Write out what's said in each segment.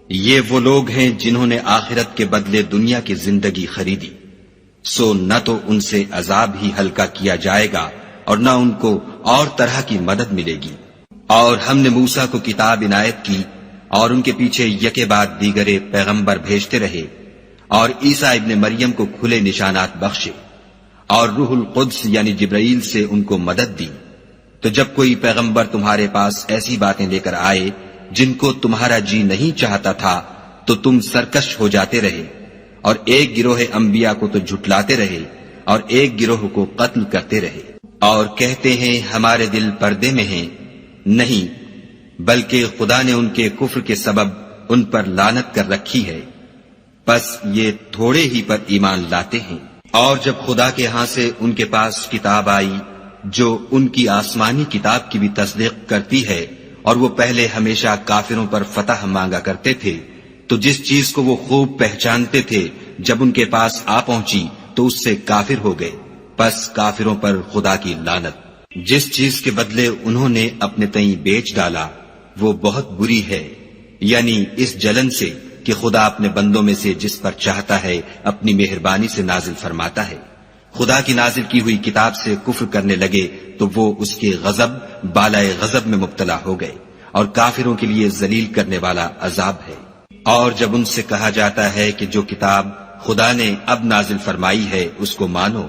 یہ وہ لوگ ہیں جنہوں نے آخرت کے بدلے دنیا کی زندگی خریدی، سو نہ تو ان سے عذاب ہی ہلکا کیا جائے گا اور نہ ان کو اور طرح کی مدد ملے گی۔ اور ہم نے موسیٰ کو کتاب عنایت کی اور ان کے پیچھے یکے بعد دیگرے پیغمبر بھیجتے رہے، اور عیسیٰ ابن مریم کو کھلے نشانات بخشے، اور روح القدس یعنی جبرائیل سے ان کو مدد دی۔ تو جب کوئی پیغمبر تمہارے پاس ایسی باتیں لے کر آئے جن کو تمہارا جی نہیں چاہتا تھا تو تم سرکش ہو جاتے رہے، اور ایک گروہ انبیاء کو تو جھٹلاتے رہے اور ایک گروہ کو قتل کرتے رہے، اور کہتے ہیں ہمارے دل پردے میں ہیں، نہیں بلکہ خدا نے ان کے کفر کے سبب ان پر لعنت کر رکھی ہے، پس یہ تھوڑے ہی پر ایمان لاتے ہیں۔ اور جب خدا کے ہاں سے ان کے پاس کتاب آئی جو ان کی آسمانی کتاب کی بھی تصدیق کرتی ہے، اور وہ پہلے ہمیشہ کافروں پر فتح مانگا کرتے تھے، تو جس چیز کو وہ خوب پہچانتے تھے جب ان کے پاس آ پہنچی تو اس سے کافر ہو گئے، پس کافروں پر خدا کی لعنت۔ جس چیز کے بدلے انہوں نے اپنے تئیں بیچ ڈالا وہ بہت بری ہے، یعنی اس جلن سے کہ خدا اپنے بندوں میں سے جس پر چاہتا ہے اپنی مہربانی سے نازل فرماتا ہے۔ خدا کی نازل کی ہوئی کتاب سے کفر کرنے لگے تو وہ اس کے غضب بالائے غضب میں مبتلا ہو گئے، اور کافروں کے لیے ذلیل کرنے والا عذاب ہے۔ اور جب ان سے کہا جاتا ہے کہ جو کتاب خدا نے اب نازل فرمائی ہے اس کو مانو،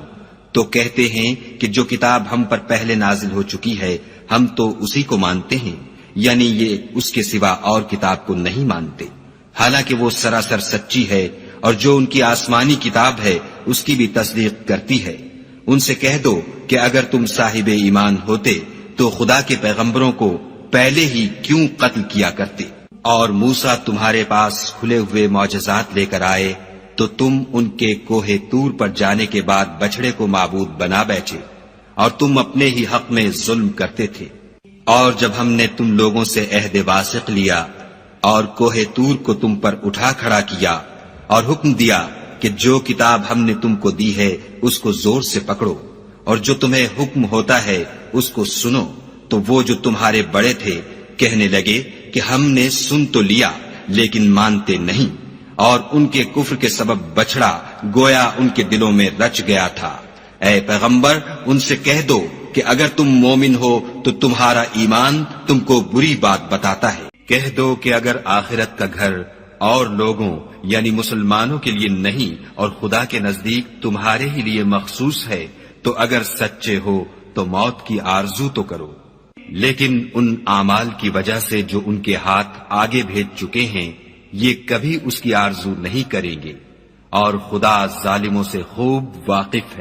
تو کہتے ہیں کہ جو کتاب ہم پر پہلے نازل ہو چکی ہے ہم تو اسی کو مانتے ہیں، یعنی یہ اس کے سوا اور کتاب کو نہیں مانتے، حالانکہ وہ سراسر سچی ہے، اور جو ان کی آسمانی کتاب ہے اس کی بھی تصدیق کرتی ہے۔ ان سے کہہ دو کہ اگر تم صاحب ایمان ہوتے تو خدا کے پیغمبروں کو پہلے ہی کیوں قتل کیا کرتے؟ اور موسیٰ تمہارے پاس کھلے ہوئے معجزات لے کر آئے تو تم ان کے کوہ طور پر جانے کے بعد بچڑے کو معبود بنا بیٹھے، اور تم اپنے ہی حق میں ظلم کرتے تھے۔ اور جب ہم نے تم لوگوں سے عہد واثق لیا اور کوہ طور کو تم پر اٹھا کھڑا کیا اور حکم دیا کہ جو کتاب ہم نے تم کو دی ہے اس کو زور سے پکڑو، اور جو تمہیں حکم ہوتا ہے اس کو سنو، تو وہ جو تمہارے بڑے تھے کہنے لگے کہ ہم نے سن تو لیا لیکن مانتے نہیں، اور ان کے کفر کے سبب بچڑا گویا ان کے دلوں میں رچ گیا تھا۔ اے پیغمبر ان سے کہہ دو کہ اگر تم مومن ہو تو تمہارا ایمان تم کو بری بات بتاتا ہے۔ کہہ دو کہ اگر آخرت کا گھر اور لوگوں یعنی مسلمانوں کے لیے نہیں اور خدا کے نزدیک تمہارے ہی لیے مخصوص ہے تو اگر سچے ہو تو موت کی آرزو تو کرو، لیکن ان اعمال کی وجہ سے جو ان کے ہاتھ آگے بھیج چکے ہیں یہ کبھی اس کی آرزو نہیں کریں گے، اور خدا ظالموں سے خوب واقف ہے۔